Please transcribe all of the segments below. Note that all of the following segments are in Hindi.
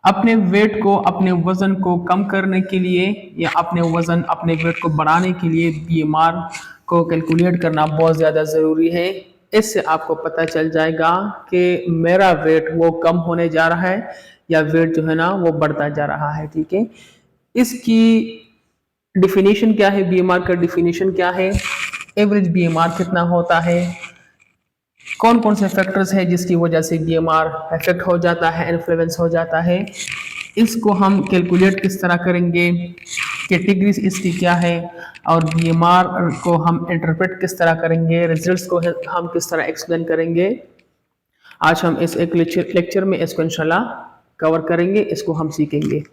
अपने वेट को, अपने वजन को कम करने के लिए या अपने वेट को बढ़ाने के लिए बीएमआर को कैलकुलेट करना बहुत ज़्यादा ज़रूरी है। इससे आपको पता चल जाएगा कि मेरा वेट वो कम होने जा रहा है या वेट जो है ना वो बढ़ता जा रहा है। ठीक है, इसकी डिफिनीशन क्या है, बीएमआर का डिफिनीशन क्या है, एवरेज बीएमआर कितना होता है, कौन कौन से फैक्टर्स हैं जिसकी वजह से बीएमआर इफेक्ट हो जाता है, इन्फ्लुएंस हो जाता है, इसको हम कैलकुलेट किस तरह करेंगे, कैटेगरीज इसकी क्या है, और बीएमआर को हम इंटरप्रेट किस तरह करेंगे, रिजल्ट्स को हम किस तरह एक्सप्लेन करेंगे। आज हम इस एक लेक्चर में इसको इंशाल्लाह कवर करेंगे, इसको हम सीखेंगे।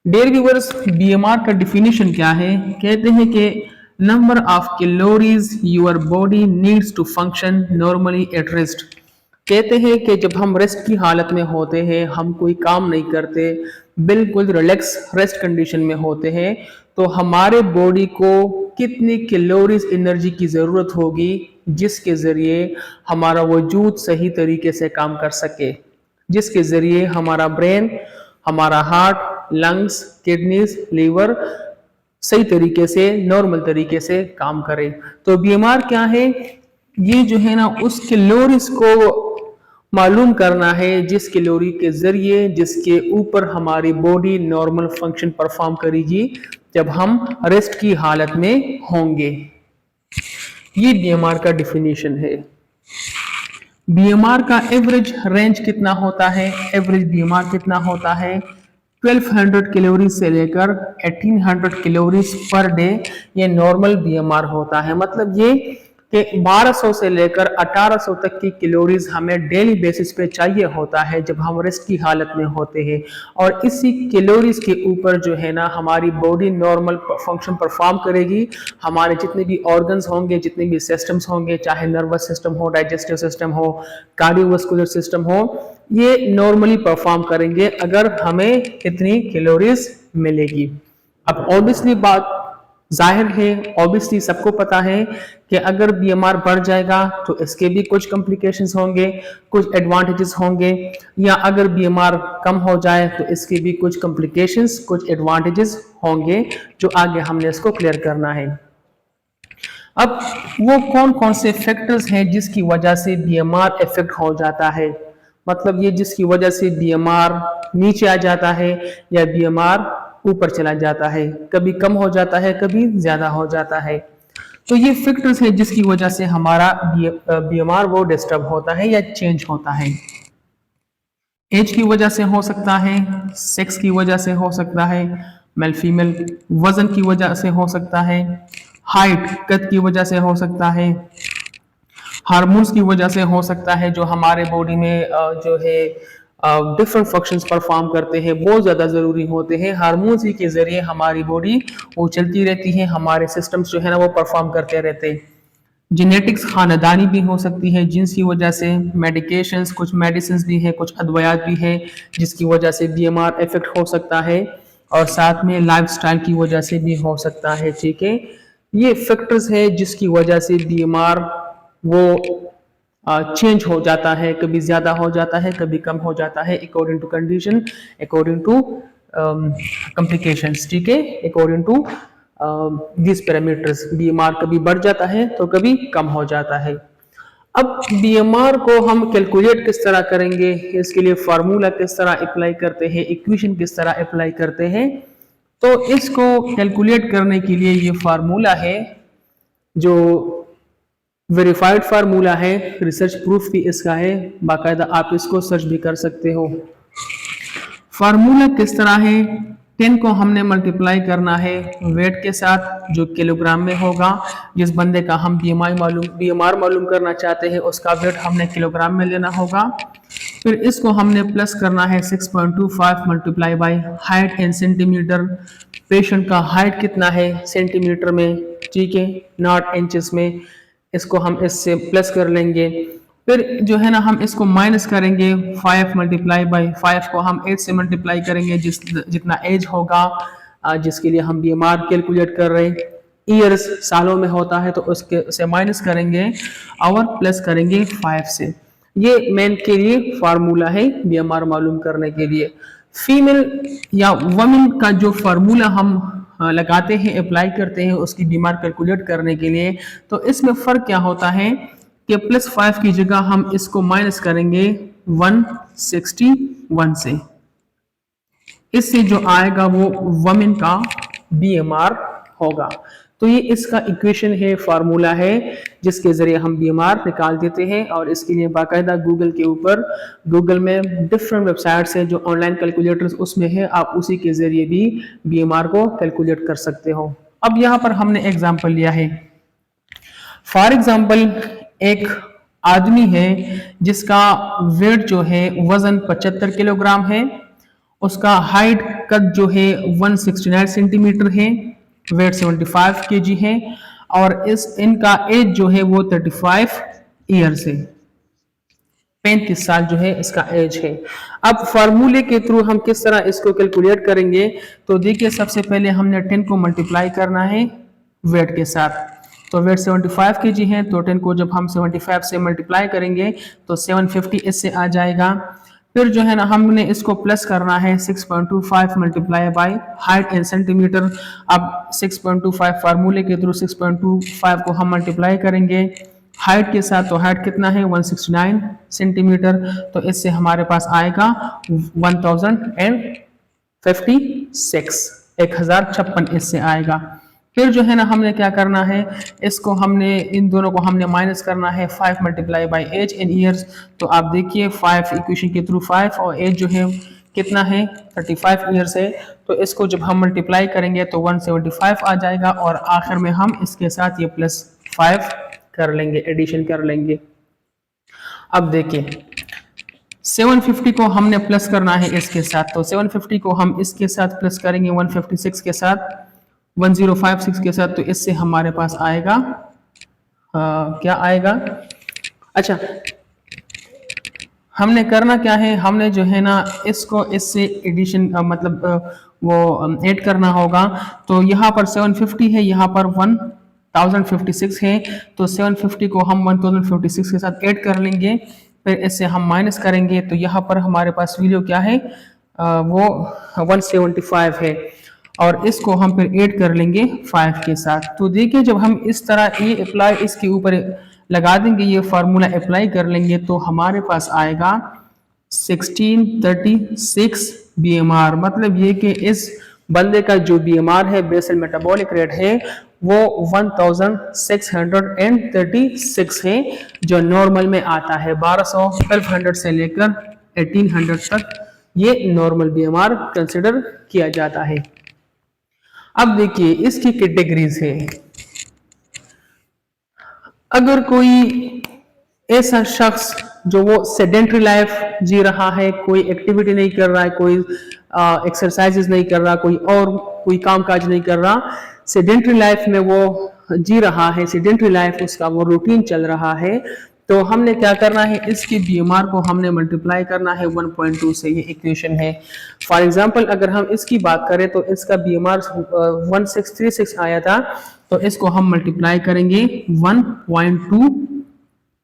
डियर व्यूअर्स, बीएमआर का डिफिनीशन क्या है, कहते हैं कि number of calories your body needs to function normally at rest. कहते हैं कि जब हम रेस्ट की हालत में होते हैं, हम कोई काम नहीं करते, बिल्कुल रिलैक्स रेस्ट कंडीशन में होते हैं, तो हमारे बॉडी को कितनी कैलोरीज एनर्जी की ज़रूरत होगी जिसके ज़रिए हमारा वजूद सही तरीके से काम कर सके, जिसके ज़रिए हमारा ब्रेन, हमारा हार्ट, लंग्स, किडनीज, लीवर सही तरीके से, नॉर्मल तरीके से काम करे। तो बीएमआर क्या है, ये जो है ना उस कैलोरीज को मालूम करना है जिस कैलोरी के जरिए, जिसके ऊपर हमारी बॉडी नॉर्मल फंक्शन परफॉर्म करेगी जब हम रेस्ट की हालत में होंगे। ये बीएमआर का डिफिनीशन है। बीएमआर का एवरेज रेंज कितना होता है, एवरेज बीएमआर कितना होता है, 1200 कैलोरी से लेकर 1800 कैलोरीज पर डे ये नॉर्मल बीएमआर होता है। मतलब ये कि 1200 से लेकर 1800 तक की कैलोरीज हमें डेली बेसिस पे चाहिए होता है जब हम रेस्ट की हालत में होते हैं, और इसी कैलोरीज के ऊपर जो है ना हमारी बॉडी नॉर्मल फंक्शन परफॉर्म करेगी। हमारे जितने भी ऑर्गन्स होंगे, जितने भी सिस्टम्स होंगे, चाहे नर्वस सिस्टम हो, डाइजेस्टिव सिस्टम हो, कार्डियोवास्कुलर सिस्टम हो, ये नॉर्मली परफॉर्म करेंगे अगर हमें कितनी कैलोरीज मिलेगी। अब ऑब्वियसली बात जाहिर है, ऑब्वियसली सबको पता है कि अगर बीएमआर बढ़ जाएगा तो इसके भी कुछ कॉम्प्लिकेशंस होंगे, कुछ एडवांटेजेस होंगे, या अगर बीएमआर कम हो जाए तो इसके भी कुछ कॉम्प्लिकेशंस, कुछ एडवांटेजेस होंगे जो आगे हमने इसको क्लियर करना है। अब वो कौन कौन से फैक्टर्स हैं जिसकी वजह से बीएमआर इफेक्ट हो जाता है, मतलब ये जिसकी वजह से बीएमआर नीचे आ जाता है या बीएमआर ऊपर चला जाता है, कभी कम हो जाता है, कभी ज्यादा हो जाता है। तो ये फैक्टर्स है जिसकी वजह से हमारा बीएमआर वो डिस्टर्ब होता है या चेंज होता है। एज की वजह से हो सकता है, सेक्स की वजह से हो सकता है, मेल फीमेल, वजन की वजह से हो सकता है, हाइट कद की वजह से हो सकता है, हार्मोन्स की वजह से हो सकता है, जो हमारे बॉडी में जो है डिफरेंट फंक्शंस परफॉर्म करते हैं, बहुत ज़्यादा ज़रूरी होते हैं। हार्मोन्स ही के ज़रिए हमारी बॉडी वो चलती रहती है, हमारे सिस्टम्स जो है ना वो परफॉर्म करते रहते हैं। जेनेटिक्स, खानदानी भी हो सकती है जिसकी वजह से, मेडिकेशंस, कुछ मेडिसिन भी है, कुछ अद्वयात भी है जिसकी वजह से बीएमआर इफेक्ट हो सकता है, और साथ में लाइफस्टाइल की वजह से भी हो सकता है। ठीक है, ये फैक्टर्स है जिसकी वजह से बीएमआर वो चेंज हो जाता है, कभी ज़्यादा हो जाता है, कभी कम हो जाता है, according to condition, according to complications. ठीक है, according to this parameters BMR कभी बढ़ जाता है तो कभी कम हो जाता है। अब बीएमआर को हम कैलकुलेट किस तरह करेंगे, इसके लिए फार्मूला किस तरह अप्लाई करते हैं, इक्वेशन किस तरह अप्लाई करते हैं, तो इसको कैलकुलेट करने के लिए ये फार्मूला है जो वेरीफाइड फार्मूला है, रिसर्च प्रूफ भी इसका है, बाकायदा आप इसको सर्च भी कर सकते हो। फार्मूला किस तरह है, 10 को हमने मल्टीप्लाई करना है वेट के साथ जो किलोग्राम में होगा। जिस बंदे का हम बीएमआर मालूम करना चाहते हैं उसका वेट हमने किलोग्राम में लेना होगा। फिर इसको हमने प्लस करना है 6.25 multiply by height in centimetre. Patient का हाइट कितना है सेंटीमीटर में, ठीक है, नॉट इंचेस में। इसको हम इससे प्लस कर लेंगे। फिर जो है ना हम इसको माइनस करेंगे, 5 मल्टीप्लाई बाई 5 को हम 8 से मल्टीप्लाई करेंगे जितना एज होगा जिसके लिए हम बीएमआर कैलकुलेट कर रहे हैं। ईयर्स सालों में होता है तो उसके से माइनस करेंगे और प्लस करेंगे 5 से। ये मेन के लिए फार्मूला है बीएमआर मालूम करने के लिए। फीमेल या वुमेन का जो फार्मूला हम लगाते हैं, अप्लाई करते हैं उसकी बीमार कैलकुलेट करने के लिए, तो इसमें फ़र्क क्या होता है कि +5 की जगह हम इसको माइनस करेंगे 161 से। इससे जो आएगा वो वुमेन का बीएमआर होगा। तो ये इसका इक्वेशन है, फार्मूला है, जिसके जरिए हम बीएमआर निकाल देते हैं। और इसके लिए बाकायदा गूगल के ऊपर, गूगल में डिफरेंट वेबसाइट्स है जो ऑनलाइन कैलकुलेटर्स उसमें है, आप उसी के जरिए भी बीएमआर को कैलकुलेट कर सकते हो। अब यहाँ पर हमने एग्जाम्पल लिया है, फॉर एग्जाम्पल एक आदमी है जिसका वेट जो है वजन 75 किलोग्राम है, उसका हाइट कद जो है 169 सेंटीमीटर है, वेट 75 केजी है, और इनका एज जो है वो 35 ईयर्स है, 35 साल जो है इसका एज है। अब फार्मूले के थ्रू हम किस तरह इसको कैलकुलेट करेंगे, तो देखिए सबसे पहले हमने 10 को मल्टीप्लाई करना है वेट के साथ। तो वेट 75 केजी है, तो 10 को जब हम 75 से मल्टीप्लाई करेंगे तो 750 इससे आ जाएगा। फिर जो है ना हमने इसको प्लस करना है 6.25 multiply by height in centimetre. अब 6.25 फार्मूले के थ्रू 6.25 को हम मल्टीप्लाई करेंगे हाइट के साथ, तो हाइट कितना है 169 सेंटीमीटर, तो इससे हमारे पास आएगा 1056 इससे आएगा। फिर जो है ना हमने क्या करना है, इसको हमने इन दोनों को हमने माइनस करना है 5 multiply by age in years. तो आप देखिए 5 इक्वेशन के थ्रू 5 और एज जो है कितना है 35 ईयर्स है, तो इसको जब हम मल्टीप्लाई करेंगे तो 175 आ जाएगा, और आखिर में हम इसके साथ ये +5 कर लेंगे, एडिशन कर लेंगे। अब देखिए 750 को हमने प्लस करना है इसके साथ, तो 750 को हम इसके साथ प्लस करेंगे 156 के साथ, 1056 के साथ, तो इससे हमारे पास आएगा क्या आएगा, अच्छा हमने करना क्या है, हमने जो है ना इसको इससे एडिशन मतलब वो ऐड करना होगा। तो यहाँ पर 750 है, यहाँ पर 1056 है, तो 750 को हम 1056 के साथ ऐड कर लेंगे, फिर इससे हम माइनस करेंगे, तो यहाँ पर हमारे पास वैल्यू क्या है वो 175 है, और इसको हम फिर ऐड कर लेंगे 5 के साथ। तो देखिए जब हम इस तरह ये अप्लाई इसके ऊपर लगा देंगे, ये फार्मूला अप्लाई कर लेंगे, तो हमारे पास आएगा 1636 बीएमआर। मतलब ये कि इस बंदे का जो बीएमआर है, बेसल मेटाबॉलिक रेट है, वो 1636 है, जो नॉर्मल में आता है 1200 से लेकर 1800 तक ये नॉर्मल बीएमआर कंसिडर किया जाता है। अब देखिए इसकी कैटेगरीज है, अगर कोई ऐसा शख्स जो वो सेडेंटरी लाइफ जी रहा है, कोई एक्टिविटी नहीं कर रहा है, कोई एक्सरसाइजेज नहीं कर रहा, कोई काम काज नहीं कर रहा, सेडेंटरी लाइफ में वो जी रहा है, सेडेंटरी लाइफ उसका वो रूटीन चल रहा है, तो हमने क्या करना है, इसकी बीएमआर को हमने मल्टीप्लाई करना है 1.2 से, ये इक्वेशन है। फॉर एग्जांपल अगर हम इसकी बात करें तो इसका बीएमआर 1636 आया था, तो इसको हम मल्टीप्लाई करेंगे 1.2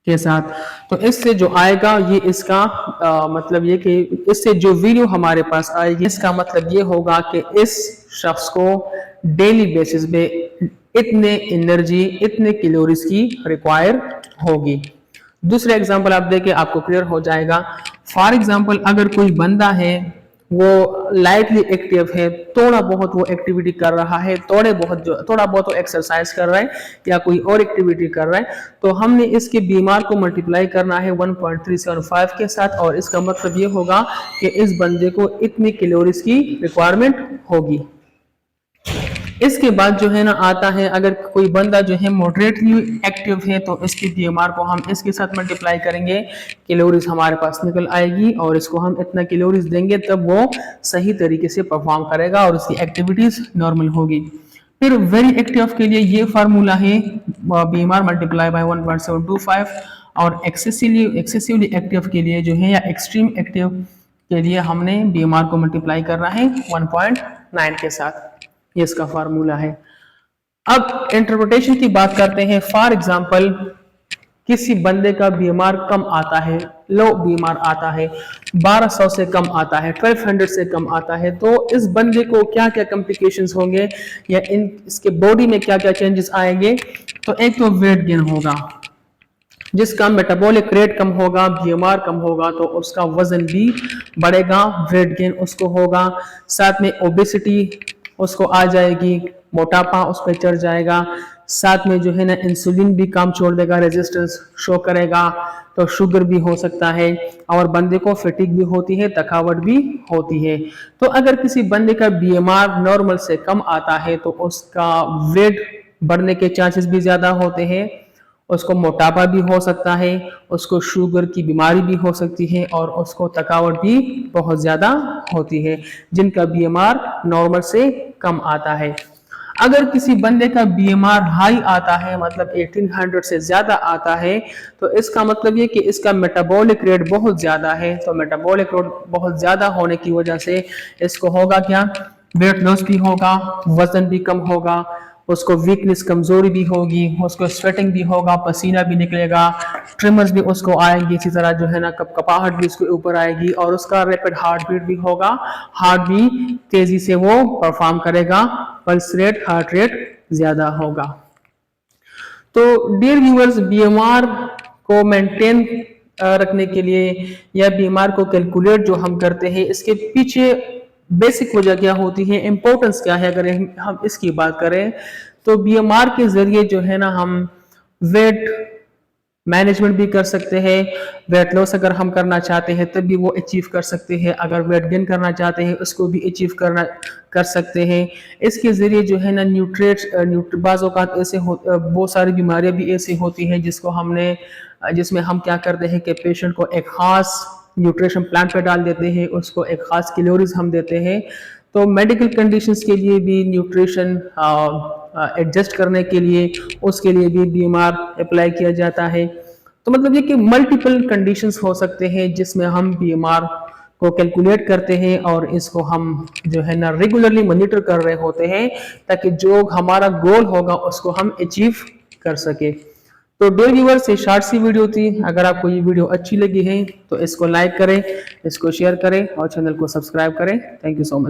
के साथ, तो इससे जो आएगा ये इसका मतलब ये कि इससे जो वैल्यू हमारे पास आएगी, इसका मतलब ये होगा कि इस शख्स को डेली बेसिस पे इतने एनर्जी, इतने कैलोरीज की रिक्वायर होगी। दूसरे एग्जांपल आप देखें, आपको क्लियर हो जाएगा। फॉर एग्जांपल अगर कोई बंदा है वो लाइटली एक्टिव है, थोड़ा बहुत वो एक्टिविटी कर रहा है, थोड़ा बहुत वो एक्सरसाइज कर रहा है या कोई और एक्टिविटी कर रहा है, तो हमने इसके बीमार को मल्टीप्लाई करना है 1.375 के साथ, और इसका मतलब ये होगा कि इस बंदे को इतनी कैलोरीज की रिक्वायरमेंट होगी। इसके बाद जो है ना आता है, अगर कोई बंदा जो है मॉडरेटली एक्टिव है, तो इसकी बीएमआर को हम इसके साथ मल्टीप्लाई करेंगे, कैलोरीज हमारे पास निकल आएगी, और इसको हम इतना कैलोरीज देंगे तब वो सही तरीके से परफॉर्म करेगा और उसकी एक्टिविटीज नॉर्मल होगी। फिर वेरी एक्टिव के लिए ये फार्मूला है बीएमआर मल्टीप्लाई बाय 1.725, और एक्सेसिवली एक्टिव के लिए जो है या एक्सट्रीम एक्टिव के लिए हमने बीएमआर को मल्टीप्लाई करना है 1.9 के साथ, ये इसका फार्मूला है। अब इंटरप्रिटेशन की बात करते हैं। फॉर एग्जांपल किसी बंदे का बीएमआर कम आता है, लो बीएमआर आता है, 1200 से कम आता है, 1200 से कम आता है, तो इस बंदे को क्या क्या कॉम्प्लिकेशंस होंगे या इसके बॉडी में क्या क्या चेंजेस आएंगे। तो एक तो वेट गेन होगा, जिसका मेटाबॉलिक रेट कम होगा, बीएमआर कम होगा, तो उसका वजन भी बढ़ेगा, वेट गेन उसको होगा। साथ में ओबेसिटी उसको आ जाएगी, मोटापा उस पर चढ़ जाएगा। साथ में जो है ना इंसुलिन भी काम छोड़ देगा, रेजिस्टेंस शो करेगा, तो शुगर भी हो सकता है, और बंदे को फटीग भी होती है, थकावट भी होती है। तो अगर किसी बंदे का बीएमआर नॉर्मल से कम आता है तो उसका वेट बढ़ने के चांसेस भी ज्यादा होते हैं, उसको मोटापा भी हो सकता है, उसको शुगर की बीमारी भी हो सकती है, और उसको थकावट भी बहुत ज़्यादा होती है, जिनका बीएमआर नॉर्मल से कम आता है। अगर किसी बंदे का बीएमआर हाई आता है, मतलब 1800 से ज़्यादा आता है, तो इसका मतलब ये कि इसका मेटाबॉलिक रेट बहुत ज़्यादा है। तो मेटाबॉलिक रेट बहुत ज़्यादा होने की वजह से इसको होगा क्या, वेट लॉस भी होगा, वजन भी कम होगा, उसको वीकनेस कमजोरी भी होगी, उसको स्वेटिंग भी होगा, पसीना भी निकलेगा, ट्रिमर्स भी उसको आएंगी, इसी तरह जो है ना कपाहट भी उसके ऊपर आएगी, और उसका रैपिड हार्ट बीट भी होगा, हार्ट भी तेजी से वो परफॉर्म करेगा, पल्स रेट, हार्ट रेट ज्यादा होगा। तो डियर व्यूअर्स, बीएमआर को मेंटेन रखने के लिए या बीएमआर को कैलकुलेट जो हम करते हैं, इसके पीछे बेसिक वजह क्या होती है, इंपॉर्टेंस क्या है, अगर हम इसकी बात करें तो बीएमआर के जरिए जो है ना हम वेट मैनेजमेंट भी कर सकते हैं, वेट लॉस अगर हम करना चाहते हैं तब भी वो अचीव कर सकते हैं, अगर वेट गेन करना चाहते हैं उसको भी अचीव कर सकते हैं। इसके ज़रिए जो है ना बाज़ औक़ात ऐसे बहुत सारी बीमारियां भी ऐसी होती हैं जिसमें हम क्या करते हैं कि पेशेंट को एक ख़ास न्यूट्रिशन प्लान पे डाल देते हैं, उसको एक ख़ास कैलोरीज हम देते हैं। तो मेडिकल कंडीशंस के लिए भी न्यूट्रिशन एडजस्ट करने के लिए उसके लिए भी बीएमआर अप्लाई किया जाता है। तो मतलब ये कि मल्टीपल कंडीशंस हो सकते हैं जिसमें हम बीएमआर को कैलकुलेट करते हैं, और इसको हम जो है ना रेगुलरली मॉनिटर कर रहे होते हैं, ताकि जो हमारा गोल होगा उसको हम अचीव कर सके। तो डियर व्यूअर्स, ये शॉर्ट सी वीडियो थी। अगर आपको ये वीडियो अच्छी लगी है तो इसको लाइक करें, इसको शेयर करें और चैनल को सब्सक्राइब करें। Thank you so much.